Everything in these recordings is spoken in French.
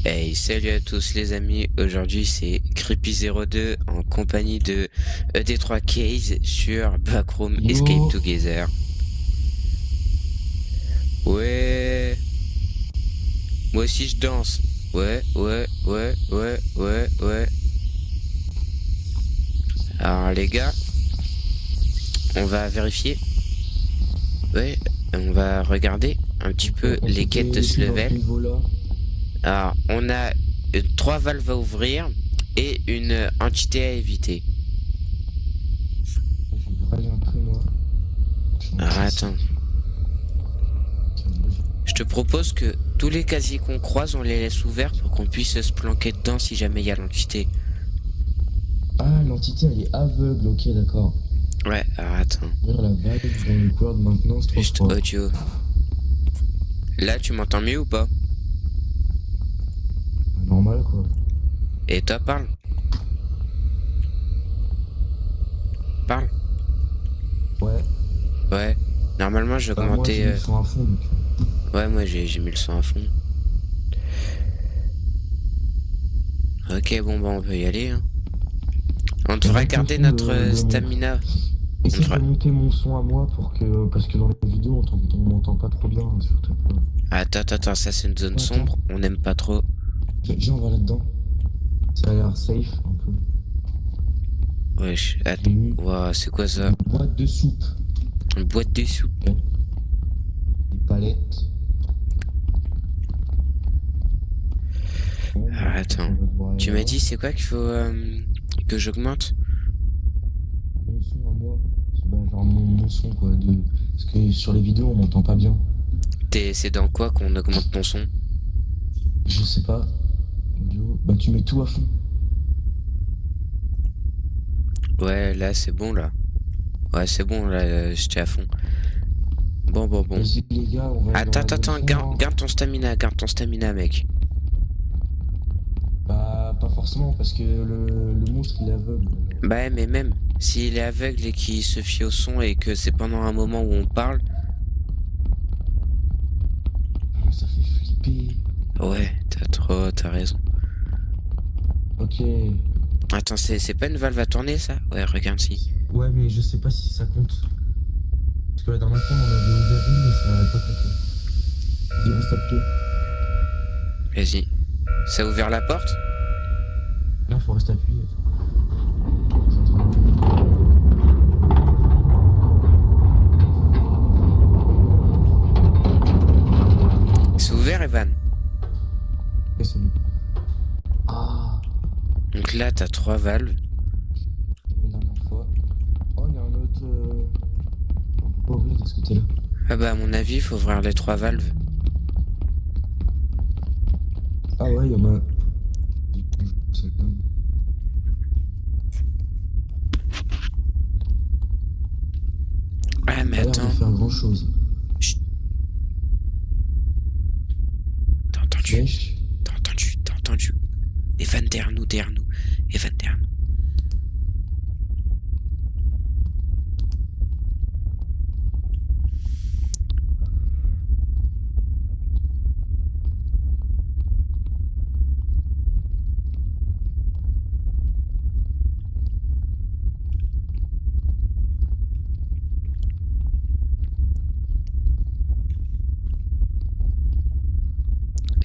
Hey, salut à tous les amis, aujourd'hui c'est Creepy02 en compagnie de ED3 Case sur Backroom Escape Yo, Together. Ouais, moi aussi je danse. Ouais. Alors les gars, on va vérifier. Ouais, on va regarder un petit peu on les quêtes de s'était ce laissé dans ce level. niveau-là. Alors, on a trois valves à ouvrir et une entité à éviter. J'ai grave un peu moi. Je suis en Alors attends. classique. Je te propose que tous les casiers qu'on croise, on les laisse ouverts pour qu'on puisse se planquer dedans si jamais il y a l'entité. Ah, l'entité elle est aveugle, ok d'accord. Ouais, alors attends. Ouvrir la valve dans le couloir de maintenance trois Juste fois. audio. Là, tu m'entends mieux ou pas? Bah, normal quoi. Et toi, parle. Parle. Ouais, Ouais. Normalement, j'ai bah moi j'ai augmenté... mis le son à fond donc. Ouais, moi, j'ai mis le son à fond. Ok, bon, bah, on peut y aller, hein. On Mais devrait monte le garder son notre de mon. stamina. On Essaye de devrait... monter mon son à moi pour que. Parce que dans les vidéos on m'entend pas trop bien, surtout pas. Attends, ça c'est une zone Oh, attends, sombre, on n'aime pas trop. viens on va là-dedans. Ça a l'air safe un peu. Wesh, J'ai eu Ouah, c'est quoi ça? une boîte de soupe. Une boîte de soupe. Ok. Des palettes. Bon, bah, Ah, je pense attends. qu'on va devoir aller Tu m'as là-bas. dit c'est quoi qu'il faut que j'augmente? Mon son à moi. Bah, genre mon son quoi. Parce que sur les vidéos on m'entend pas bien. C'est dans quoi qu'on augmente ton son? Je sais pas. Audio. Bah tu mets tout à fond. Ouais, là c'est bon là. Ouais, c'est bon là, j'étais à fond. Bon. Vas-y les gars, on va aller dans la zone sombre, hein. Garde ton stamina mec. Bah pas forcément parce que le monstre il est aveugle. Alors. Bah ouais, mais même s'il est aveugle et qu'il se fie au son et que c'est pendant un moment où on parle, Ah, ça fait flipper. ouais, t'as raison. Ok. Attends, c'est pas une valve à tourner ça? Ouais, regarde si. Ouais mais je sais pas si ça compte. Parce que la dernière fois on en avait ouvert une et ça avait pas compté. Vas-y reste appuyé. Vas-y. Ça a ouvert la porte? Là faut rester appuyé. C'est ouvert, Evan. Ok, c'est bon. Ah, Donc là, t'as trois valves. comme la dernière fois. Oh il y a un autre. On peut pas ouvrir de ce côté-là. Ah bah à mon avis, il faut ouvrir les trois valves. Ah ouais, il y en a. Ah mais Pas l'air de attends. faire grand-chose. Chut, t'as entendu? Wesh. T'as entendu? Evan derrière nous. Evan derrière nous.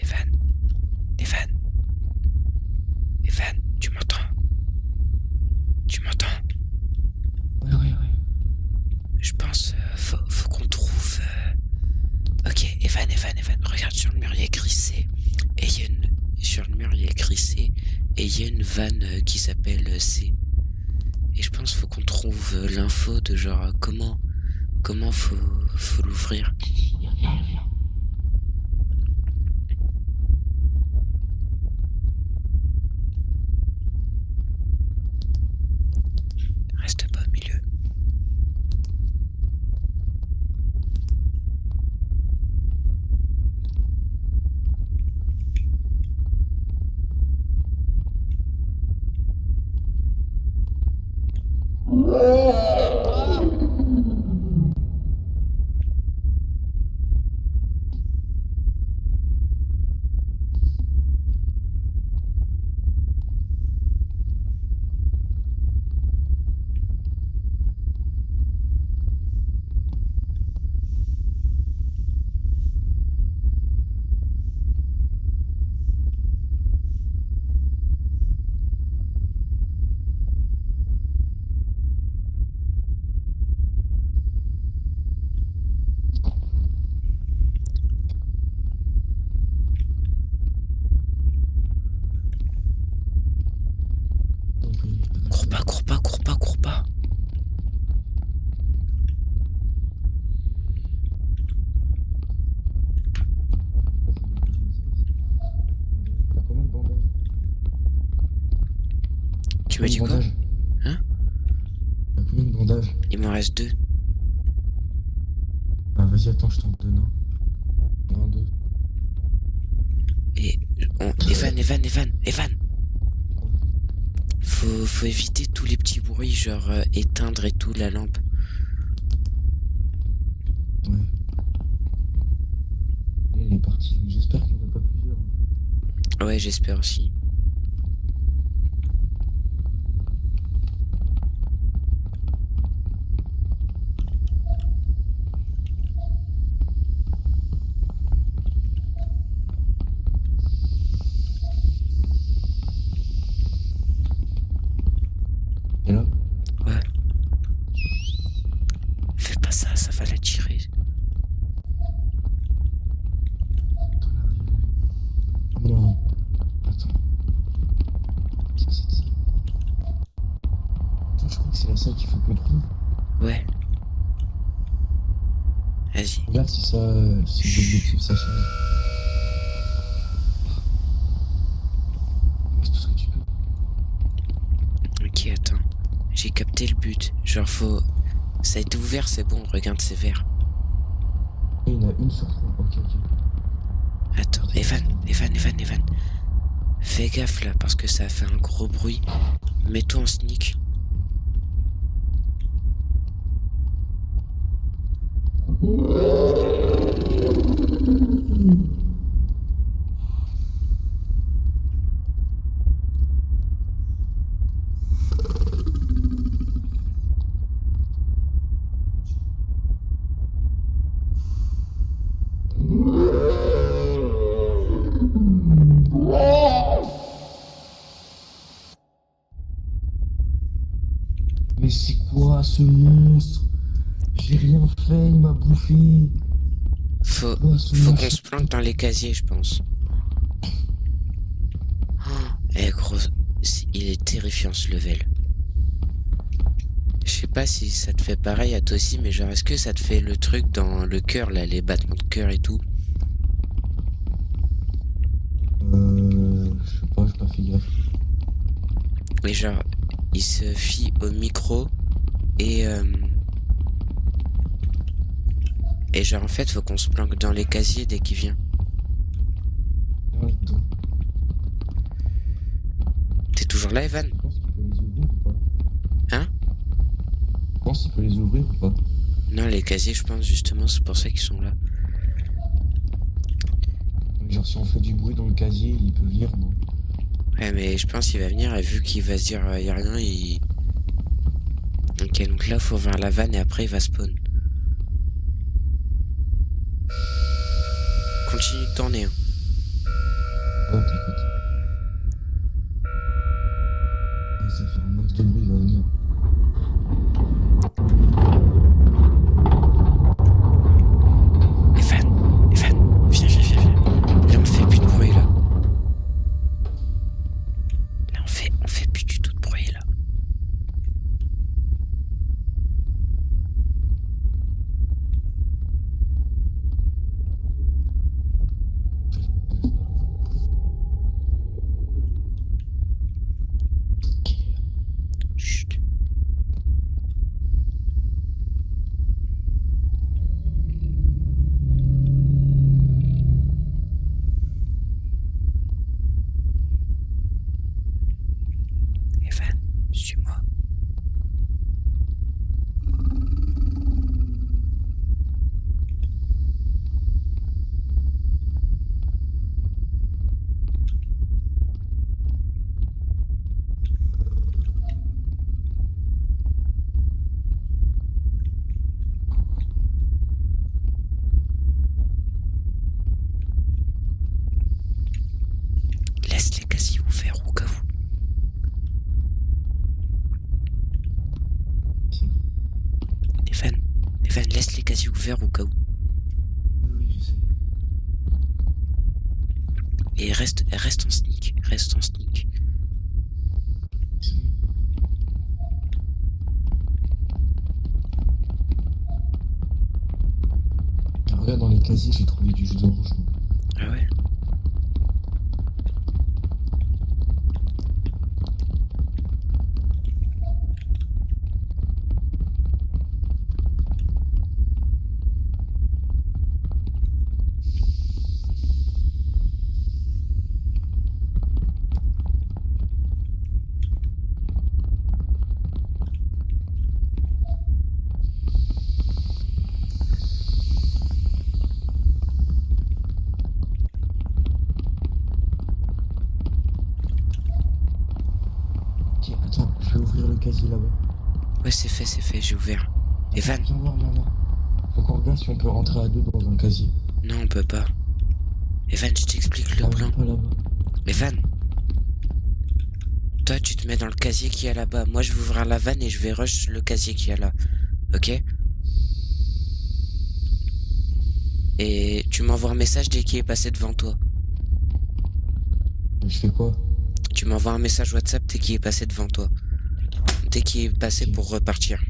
Evan, Evan, Evan, tu m'entends? Tu m'entends? Ouais. Je pense, faut qu'on trouve... Ok, Evan, regarde sur le mur, il y a écrit C. Et il y a une... Sur le mur, il y a écrit C. Et il y a une vanne qui s'appelle C. Et je pense faut qu'on trouve l'info de genre comment faut l'ouvrir. Reste pas au milieu. Tu m'as dit quoi? Bandage. Hein? T'as combien de bandages? Il m'en reste 2. Bah vas-y, attends, je t'en donne un. Un, deux. Et Evan. Faut éviter tous les petits bruits, genre éteindre et tout la lampe. Ouais. Il est parti. J'espère qu'il n'y en a pas plusieurs. Ouais, j'espère aussi. Et là? Ouais. Fais pas ça, ça va l'attirer. Non. Attends. Ça, c'est ça. Attends, je crois que c'est la salle qu'il faut qu'on trouve. Ouais. Vas-y. Regarde si ça. Si l'objectif ça change. C'est tout ce que tu peux. Ok, attends. J'ai capté le but. Genre faut... Ça a été ouvert, c'est bon, regarde, c'est vert. Il y en a une sur trois. Ok. Attends, Evan. Fais gaffe là, parce que ça a fait un gros bruit. Mets-toi en sneak. Mais c'est quoi ce monstre? J'ai rien fait, il m'a bouffé. Faut Quoi, ce qu'on monstre? se planque dans les casiers, je pense. Eh gros, il est terrifiant ce level. Je sais pas si ça te fait pareil à toi aussi, mais genre est-ce que ça te fait le truc dans le cœur là, les battements de cœur et tout? Je sais pas, j'ai pas fait gaffe. Et genre, il se fie au micro et genre en fait faut qu'on se planque dans les casiers dès qu'il vient. Ah, attends. T'es toujours là, Evan? Je pense qu'il peut les ouvrir ou pas? Hein? Je pense qu'il peut les ouvrir ou pas? Non, les casiers, je pense justement, c'est pour ça qu'ils sont là. Genre si on fait du bruit dans le casier, il peut venir, non? Ouais, mais je pense qu'il va venir et vu qu'il va se dire y a rien, il... Ok, donc là faut ouvrir la vanne et après il va spawn. Continue de tourner, hein. Oh, t'inquiète. Ça fait un max de bruit, il va venir. Evan, viens. Là on fait plus de bruit là. Là on fait plus du tout de bruit là. Chut. Evan, suis-moi. Laisse les casiers ouverts au cas où. Evan, laisse les casiers ouverts au cas où. Oui, je sais. Et reste en sneak. Ah, regarde dans les casiers, j'ai trouvé du jus d'orange. Ah ouais? vais ouvrir le casier là-bas. Ouais, c'est fait, j'ai ouvert. Evan, Viens voir, viens voir. Faut qu'on regarde si on peut rentrer à deux dans un casier. non, on peut pas. Evan, je t'explique le Ah, plan. pas là-bas. Evan, toi, tu te mets dans le casier qui est là-bas. Moi, je vais ouvrir la vanne et je vais rush le casier qui est là. Ok? Et tu m'envoies un message dès qu'il est passé devant toi. Je fais quoi? Tu m'envoies un message WhatsApp dès qu'il est passé devant toi. Dès qu'il est passé Ok. pour repartir.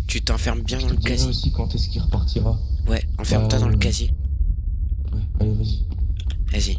Tu t'enfermes bien Je dans te le dirai casier. aussi quand est-ce qu'il repartira. Ouais, enferme-toi dans le casier. Ouais, allez, vas-y. Vas-y.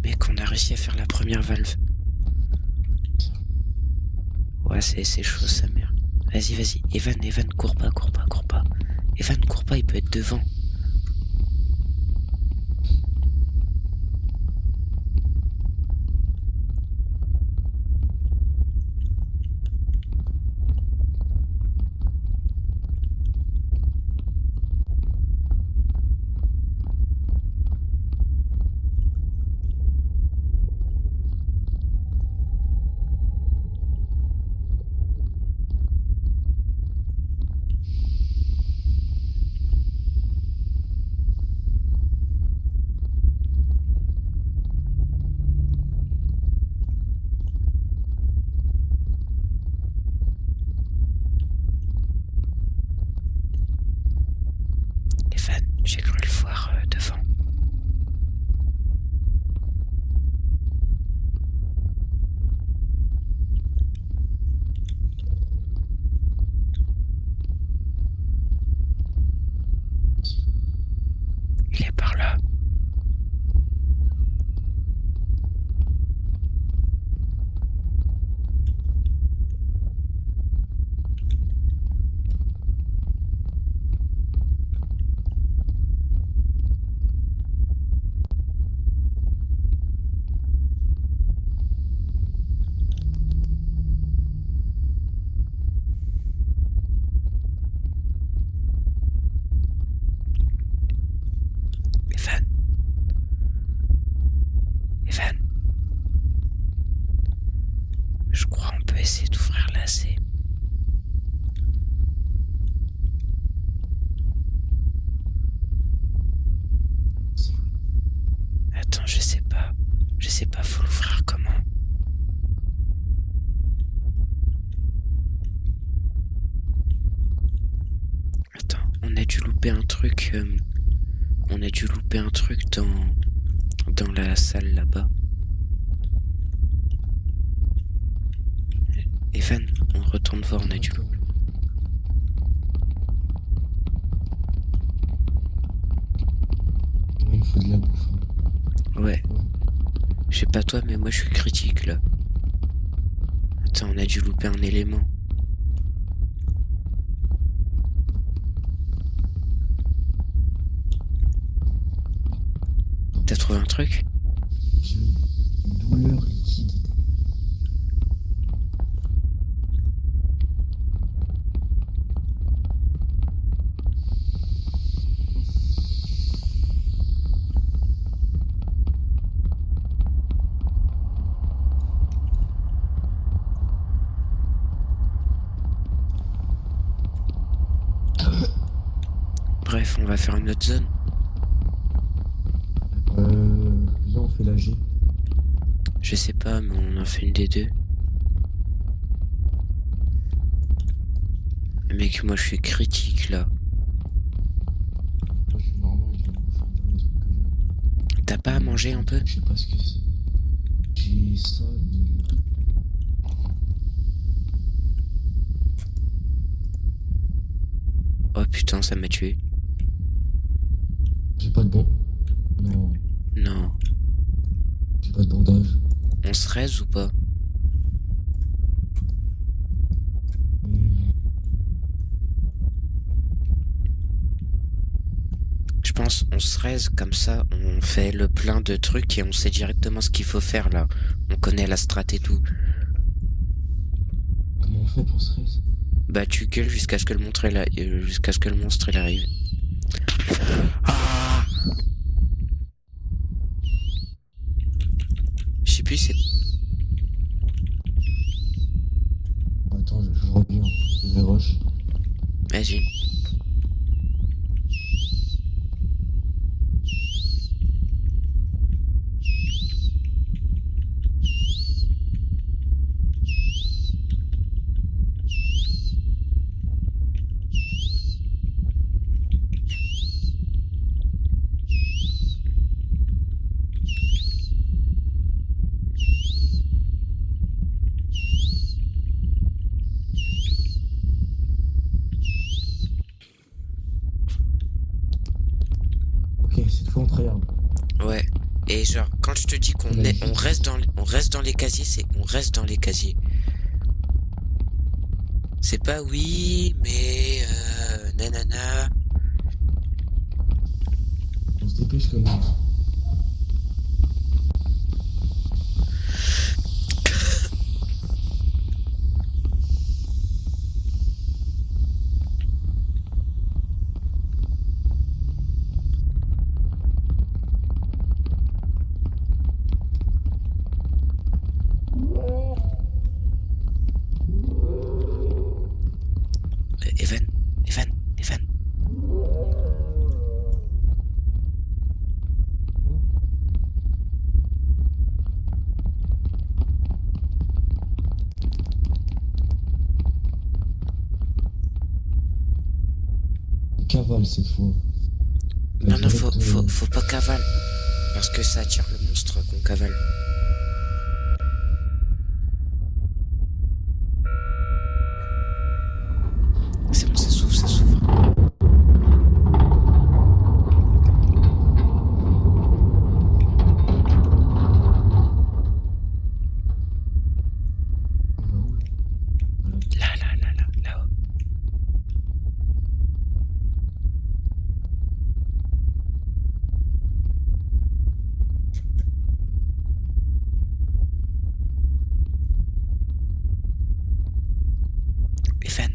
Mec, on a réussi à faire la première valve. Ouais, c'est chaud sa mère. Vas-y. Evan, cours pas. Evan, cours pas, il peut être devant. Evan, j'ai cru le voir devant. Il est par là. Evan, je crois on peut essayer d'ouvrir l'AC. Attends, je sais pas. Faut l'ouvrir comment? Attends, on a dû louper un truc. Dans la salle là-bas. Evan, on retourne voir, on a du loup. Ouais, il me faut de la bouffe. Ouais. Je sais pas toi, mais moi je suis critique là. Attends, on a dû louper un élément. T'as trouvé un truc? J'ai une douleur liquide. Bref, on va faire une autre zone. Viens, on fait la G. Je sais pas, mais on en fait une des deux. Mec, moi je suis critique là. Moi, je suis normal, je viens de bouffer le dernier truc que j'avais. T'as pas à manger un peu? Je sais pas ce que c'est. J'ai ça, mais... Oh putain, ça m'a tué. J'ai pas de bon. Non, Non. j'ai pas de bandage. On se raise ou pas? Hum, Je pense on se raise comme ça, on fait le plein de trucs et on sait directement ce qu'il faut faire là. On connaît la strat et tout. Comment on fait pour se raise? Bah tu gueules jusqu'à ce que le monstre jusqu'à ce que le monstre il arrive. Ah, je sais plus c'est. Attends, je reviens. Je vais rush. Vas-y. Ok, cette fois on tryhard. Ouais. Et genre quand je te dis on reste dans les casiers, c'est on reste dans les casiers. C'est pas oui, mais nanana. On se dépêche quand même. Evan, Evan, Evan. Cavale cette fois. Non, non, Direct, faut pas cavale. Parce que ça attire le monstre qu'on cavale. C'est bon, ça s'ouvre, ça s'ouvre. on va où? Voilà. Là-haut. Evan,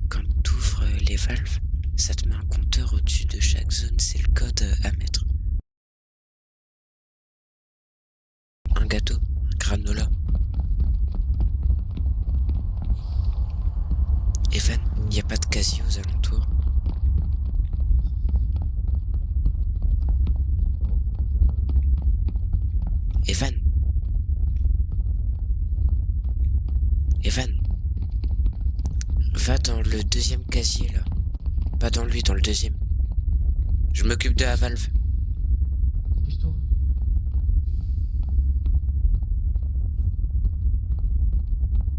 quand t'ouvres les valves, ça te met un compteur au-dessus de chaque zone. C'est le code à mettre. Un gâteau, un granola. Evan, y a pas de casier aux alentours. Evan. Evan. Va dans le deuxième casier là. Pas dans lui, dans le deuxième. Je m'occupe de la valve. Dépêche-toi. Voilà. 1,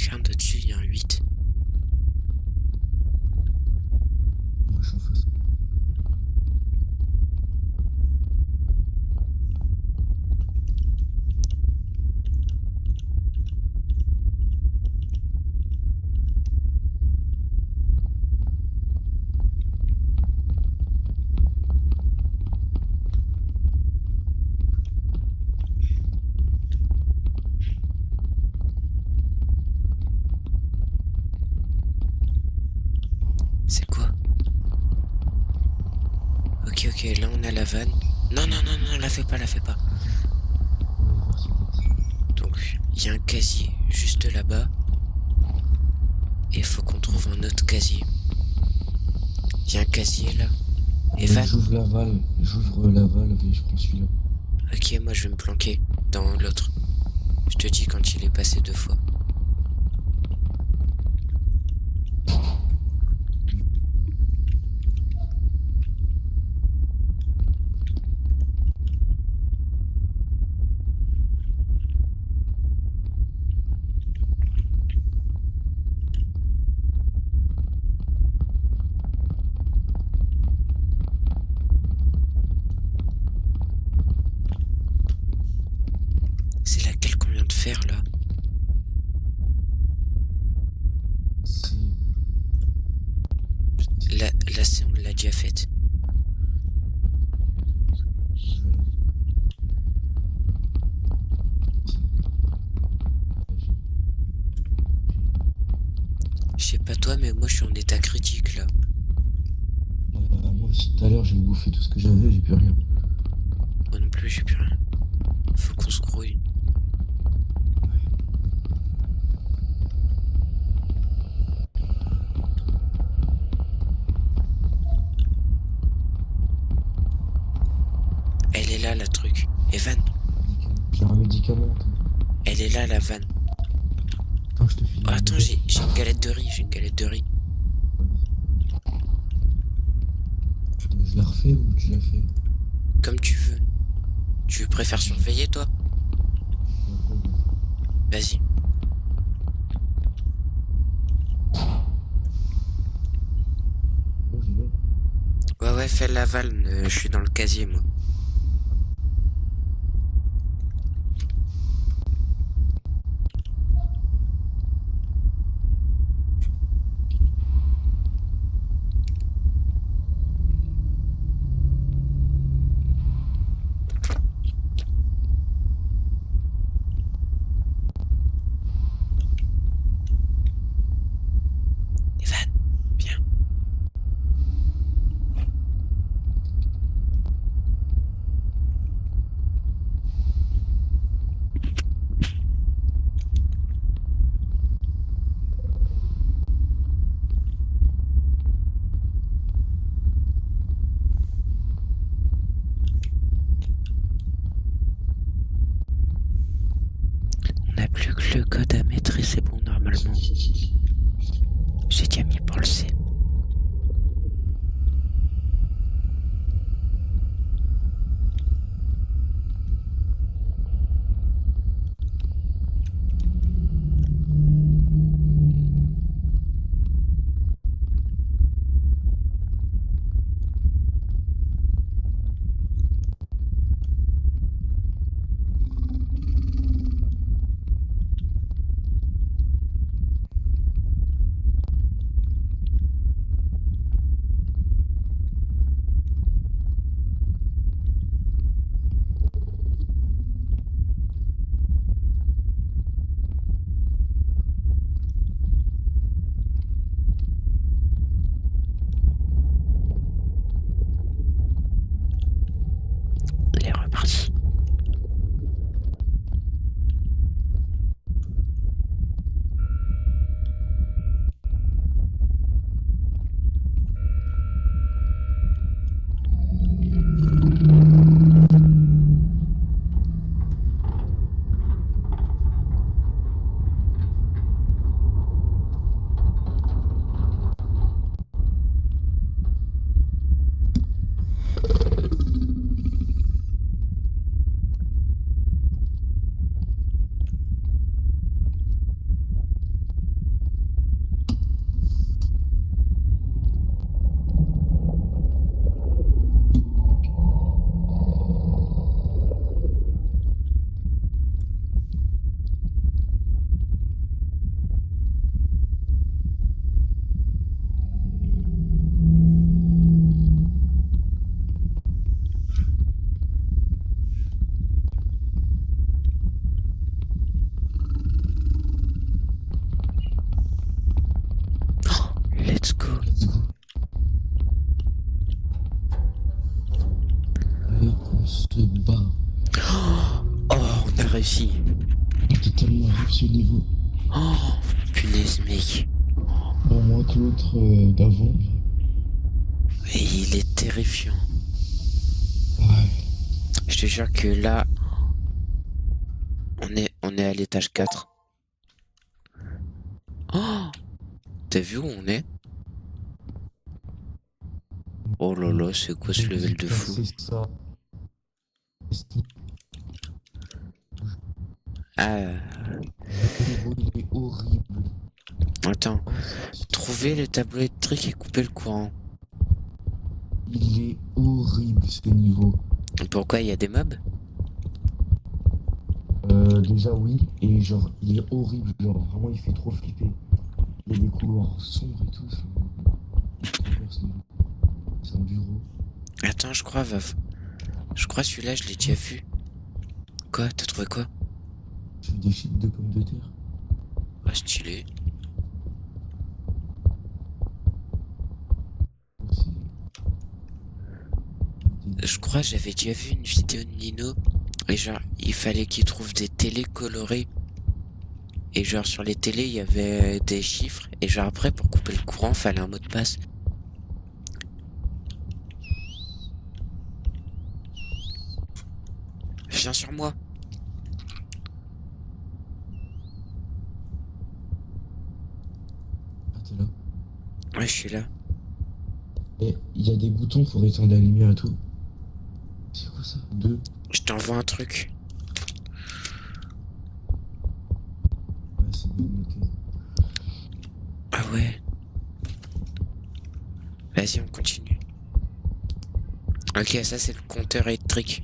regarde au-dessus, il y a un 8. Moi, je suis en face. C'est quoi? Ok, ok, là on a la vanne. Non, non, non, non, la fais pas, la fais pas. On va aller voir s'il y a des petits. Donc, il y a un casier juste là-bas. Et il faut qu'on trouve un autre casier. Il y a un casier là. Evan? J'ouvre la valve et je prends celui-là. Ok, moi je vais me planquer dans l'autre. Je te dis quand il est passé 2 fois. C'est laquelle qu'on vient de faire là? C'est. La C on l'a déjà faite. Je vais aller. Je sais pas toi mais moi je suis en état critique là. Moi aussi, tout à l'heure, j'ai bouffé tout ce que j'avais, j'ai plus rien. Moi non plus j'ai plus rien. Faut qu'on se grouille. Elle est là la truc. Evan, J'ai un médicament. Attends, elle est là la vanne. Attends, je te file. Oh, attends, j'ai une galette de riz, j'ai une galette de riz. Je la refais ou tu l'as fait? Comme tu veux. Tu préfères surveiller toi? Vas-y. Bon, j'y vais. Ouais, ouais, fais la vanne, je suis dans le casier moi. Evan, viens. On n'a plus que le code à mettre et c'est bon normalement. J'ai déjà mis pour le C. réussi. T'es tellement arrivé ce niveau. Oh, punaise, mec. Bon, moins que l'autre d'avant. Et il est terrifiant. Ouais. Je te jure que là, on est à l'étage 4. Oh, t'as vu où on est? Oh là là, c'est quoi ce level de fou? C'est ça. Ah, Le niveau, il est horrible. attends. Oh, Trouver le tableau électrique et couper le courant. il est horrible ce niveau. Pourquoi il y a des mobs? Déjà oui, et genre il est horrible, genre vraiment il fait trop flipper. Il y a des couloirs sombres et tout. C'est trop peur, ce niveau. C'est un bureau. Attends, je crois celui-là, je l'ai déjà vu. Quoi? T'as trouvé quoi? J'ai vu des chips de pommes de terre. Ah, stylé. Aussi. Je crois que j'avais déjà vu une vidéo de Nino. Et genre, il fallait qu'il trouve des télés colorées. Et genre, sur les télés, il y avait des chiffres. Et genre, après, pour couper le courant, fallait un mot de passe. Viens sur moi. Ah, t'es là. Ouais, je suis là. Et il y a des boutons pour éteindre la lumière et tout. C'est quoi ça? Deux. Je t'envoie un truc. Ouais, c'est bien noté. Ah ouais. Vas-y, on continue. Ok, ça c'est le compteur électrique.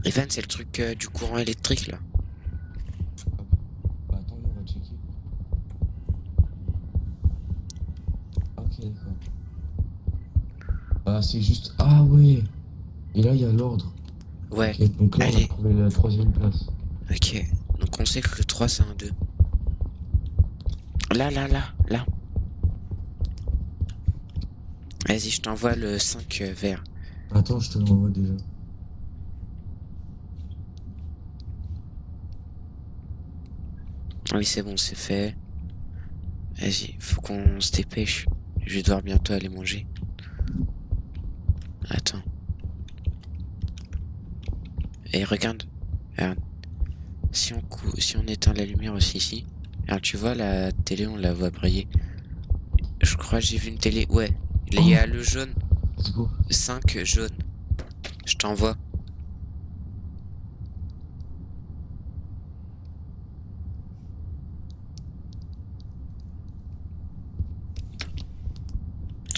Evan, c'est le truc du courant électrique là. Bah attends, on va checker. Ok, d'accord. Ah, c'est juste. Ah ouais! Et là, il y a l'ordre. Ouais. Ok, donc là, on a Allez. trouvé la troisième place. Ok. Donc on sait que le 3 c'est un 2. Là. Vas-y, je t'envoie le 5 vert. Attends, je te l'envoie déjà. Oui, c'est bon, c'est fait. Vas-y, faut qu'on se dépêche. Je vais devoir bientôt aller manger. Attends. Et regarde. Regarde. Si on éteint la lumière aussi ici. Alors tu vois la télé, on la voit briller. Je crois que j'ai vu une télé. Ouais. Il y a le jaune. Let's go. 5 jaune. Je t'envoie.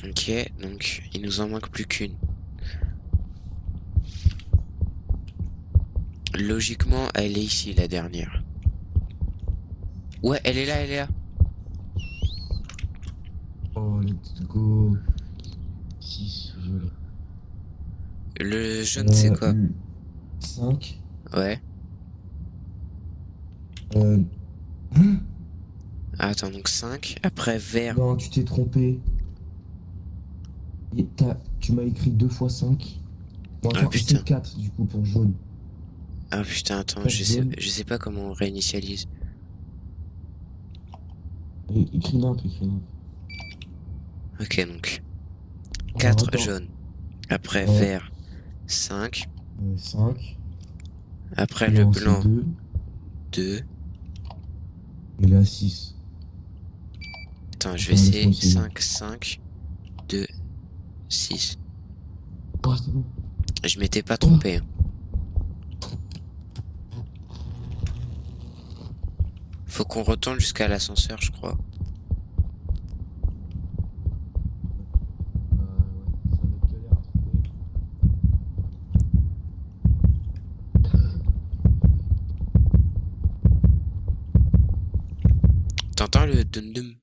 Ok, donc il nous en manque plus qu'une. Logiquement, elle est ici, la dernière. Ouais, elle est là, elle est là. Oh, let's go. 6 violet. Le jaune, c'est quoi? 5. Ouais. Euh... hein? Attends, donc 5. Après, vert. Non, tu t'es trompé. Tu m'as écrit 2 fois 5. Bon, Ah attends, putain. c'est 4 du coup pour jaune. Ah putain, attends, 4 jaune. je sais pas comment on réinitialise. Et écris nimp, écris nimp. Ok, donc Alors 4 attends. jaune. Après, Ouais. vert. 5. 5. Après, le Non, c'est blanc. 2. 2. Et là, 6. Attends, je vais Attends, laisse-moi essayer. essayer. 5, 5, 2, 6. Oh, c'est bon. Je m'étais pas trompé. Hein. Faut qu'on retourne jusqu'à l'ascenseur, je crois. Ouais, ça va être galère à trouver. T'entends le dum-dum?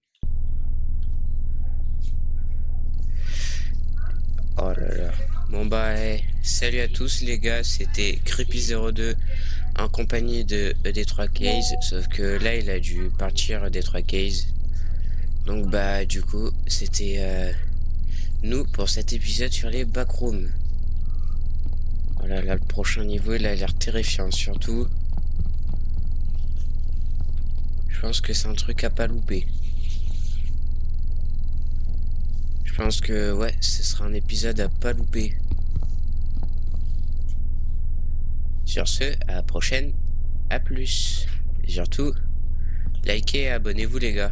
Oh là là. Bon bah, salut à tous les gars, c'était Creepy02 en compagnie de ED3 Case, sauf que là il a dû partir ED3 Case. Donc bah du coup, c'était nous pour cet épisode sur les backrooms. Voilà, là, le prochain niveau, il a l'air terrifiant, surtout. Je pense que c'est un truc à pas louper. Je pense que, ouais, ce sera un épisode à pas louper. Sur ce, à la prochaine, à plus. Et surtout, likez et abonnez-vous les gars.